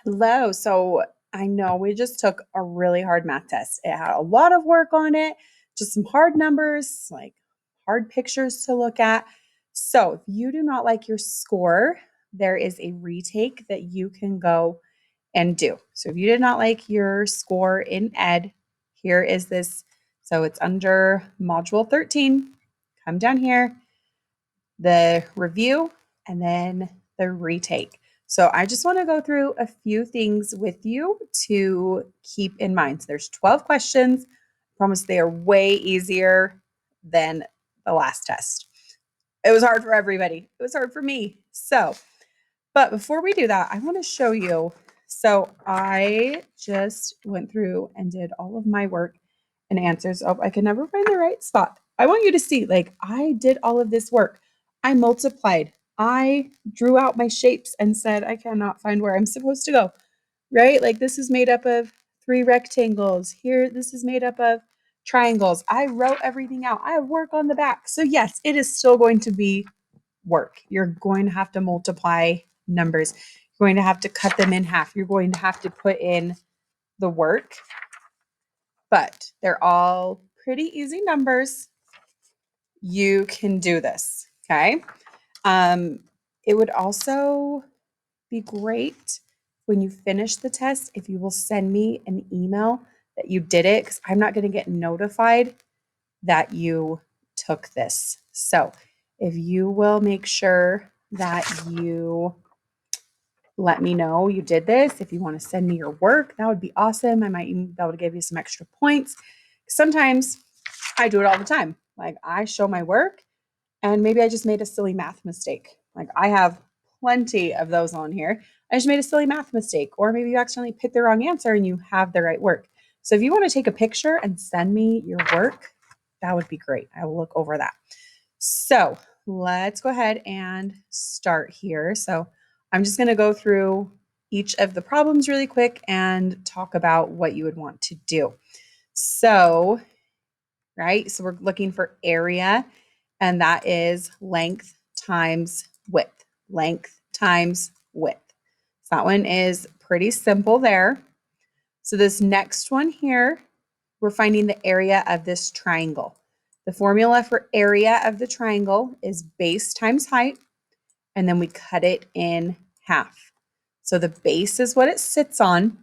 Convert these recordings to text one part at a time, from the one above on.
Hello. So I know we just took a really hard math test. It had a lot of work on it, just some hard numbers, like hard pictures to look at. So if you do not like your score, there is a retake that you can go and do. So if you did not like your score in ed, here is this. So it's under module 13. Come down here, the review, and then the retake. So I just want to go through a few things with you to keep in mind. So there's 12 questions. I promise they are way easier than the last test. It was hard for everybody. It was hard for me. But before we do that, I want to show you. So I just went through and did all of my work and answers. Oh, I can never find the right spot. I want you to see, like, I did all of this work. I multiplied. I drew out my shapes and said, I cannot find where I'm supposed to go, right? Like, this is made up of 3 rectangles. Here, this is made up of triangles. I wrote everything out. I have work on the back. So, yes, it is still going to be work. You're going to have to multiply numbers. You're going to have to cut them in half. You're going to have to put in the work, but they're all pretty easy numbers. You can do this, okay? Um, it would also be great when you finish the test if you will send me an email that you did it, because I'm not going to get notified that you took this. So if you will make sure that you let me know you did this, if you want to send me your work, that would be awesome. I might even be able to give you some extra points. Sometimes I do it all the time. Like, I show my work and maybe I just made a silly math mistake. Like, I have plenty of those on here. I just made a silly math mistake, or maybe you accidentally picked the wrong answer and you have the right work. So if you want to take a picture and send me your work, that would be great. I will look over that. So let's go ahead and start here. So I'm just going to go through each of the problems really quick and talk about what you would want to do. So, right, so we're looking for area, and that is length times width. Length times width. So that one is pretty simple there. So this next one here, we're finding the area of this triangle. The formula for area of the triangle is base times height, and then we cut it in half. So the base is what it sits on,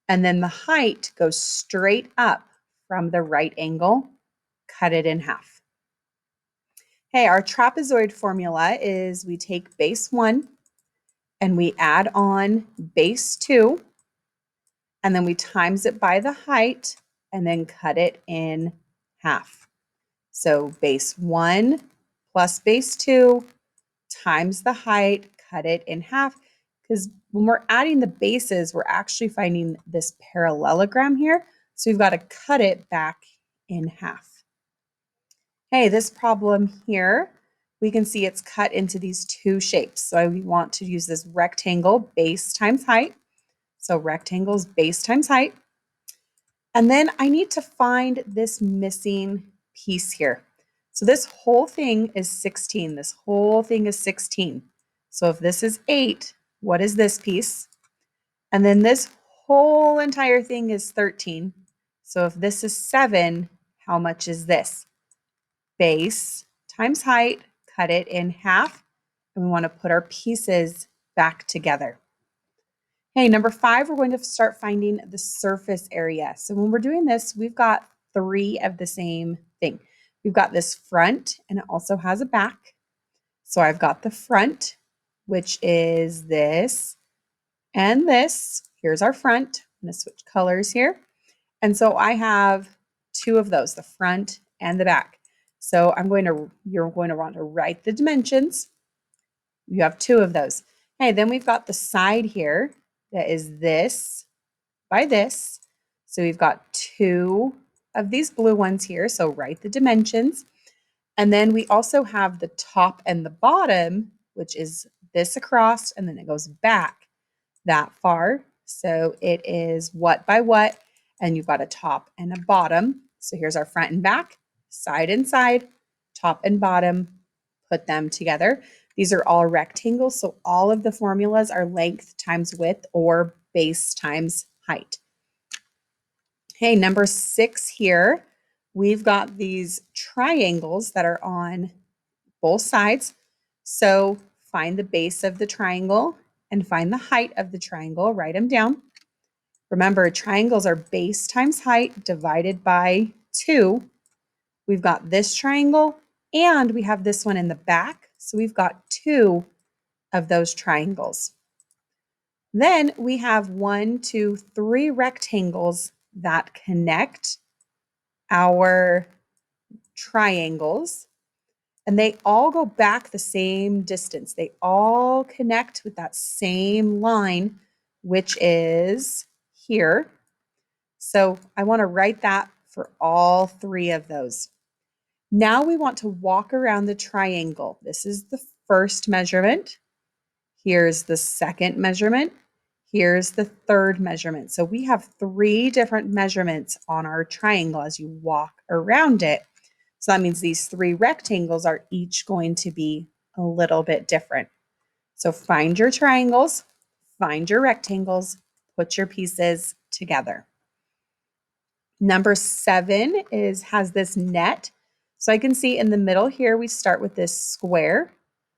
and then the height goes straight up from the right angle, cut it in half. Hey, our trapezoid formula is we take base 1 and we add on base 2, and then we times it by the height and then cut it in half. So base 1 plus base 2 times the height, cut it in half. Because when we're adding the bases, we're actually finding this parallelogram here. So we've got to cut it back in half. Hey, this problem here, we can see it's cut into these 2 shapes. So we want to use this rectangle, base times height. So rectangle's base times height. And then I need to find this missing piece here. So this whole thing is 16. This whole thing is 16. So if this is 8, what is this piece? And then this whole entire thing is 13. So if this is 7, how much is this? Base times height, cut it in half, and we want to put our pieces back together. Hey, number 5, we're going to start finding the surface area. So when we're doing this, we've got 3 of the same thing. We've got this front, and it also has a back. So I've got the front, which is this and this. Here's our front. I'm going to switch colors here. And so I have 2 of those, the front and the back. So you're going to want to write the dimensions. You have 2 of those. Hey, then we've got the side here that is this by this. So we've got 2 of these blue ones here. So write the dimensions. And then we also have the top and the bottom, which is this across, and then it goes back that far. So it is what by what, and you've got a top and a bottom. So here's our front and back, side and side, top and bottom, put them together. These are all rectangles, so all of the formulas are length times width or base times height. Okay, number 6 here, we've got these triangles that are on both sides. So find the base of the triangle and find the height of the triangle, write them down. Remember, triangles are base times height divided by 2. We've got this triangle and we have this one in the back. So we've got 2 of those triangles. Then we have 1, 2, 3 rectangles that connect our triangles, and they all go back the same distance. They all connect with that same line, which is here. So I want to write that for all 3 of those. Now we want to walk around the triangle. This is the first measurement. Here's the second measurement. Here's the third measurement. So we have 3 different measurements on our triangle as you walk around it. So that means these 3 rectangles are each going to be a little bit different. So find your triangles, find your rectangles, put your pieces together. Number 7 has this net. So I can see in the middle here, we start with this square.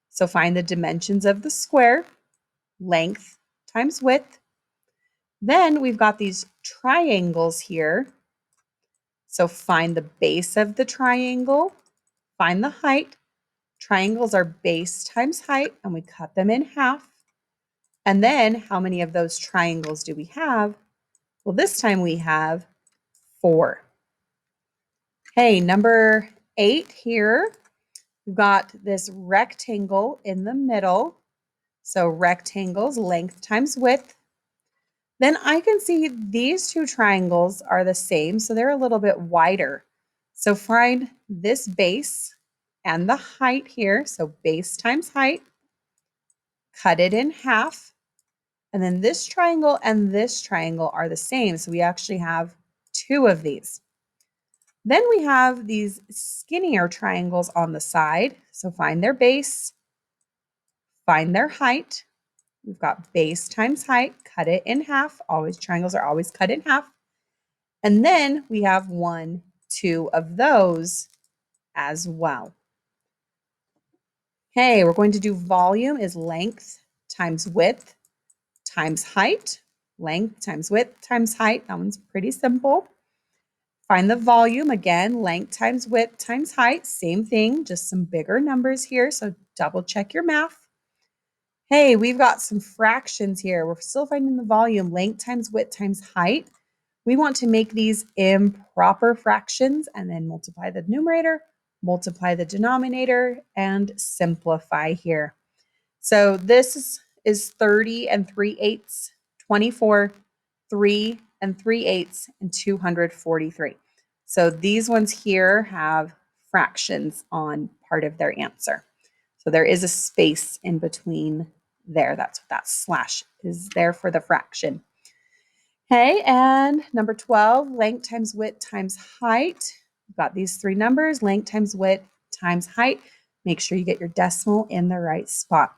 So find the dimensions of the square, length times width. Then we've got these triangles here. So find the base of the triangle, find the height. Triangles are base times height, and we cut them in half. And then how many of those triangles do we have? Well, this time we have 4. Hey, number 8 here, we've got this rectangle in the middle. So rectangles, length times width. Then I can see these 2 triangles are the same, so they're a little bit wider. So find this base and the height here. So base times height, cut it in half. And then this triangle and this triangle are the same. So we actually have 2 of these. Then we have these skinnier triangles on the side. So find their base, find their height. We've got base times height, cut it in half. Always, triangles are always cut in half. And then we have 1, 2 of those as well. Okay, we're going to do volume is length times width times height. Length times width times height. That one's pretty simple. Find the volume again, length times width times height. Same thing, just some bigger numbers here. So double check your math. Hey, we've got some fractions here. We're still finding the volume, length times width times height. We want to make these improper fractions and then multiply the numerator, multiply the denominator, and simplify here. So this is 30 and 3/8, 24, 3 and 3/8, and 243. So these ones here have fractions on part of their answer. So there is a space in between there. That's what that slash is there for, the fraction. Okay, and number 12, length times width times height. We've got these 3 numbers, length times width times height. Make sure you get your decimal in the right spot.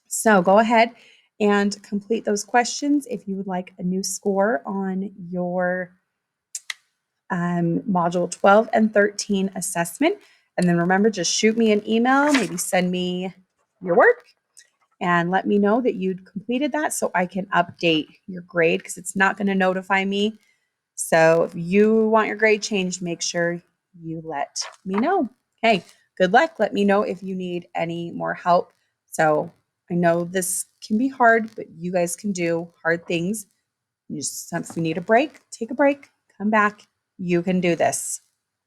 So go ahead and complete those questions if you would like a new score on your Module 12 and 13 assessment. And then remember, just shoot me an email, maybe send me your work, and let me know that you'd completed that so I can update your grade, because it's not going to notify me. So if you want your grade changed, make sure you let me know. Okay, good luck. Let me know if you need any more help. So I know this can be hard, but you guys can do hard things. If you need a break, take a break, come back. You can do this.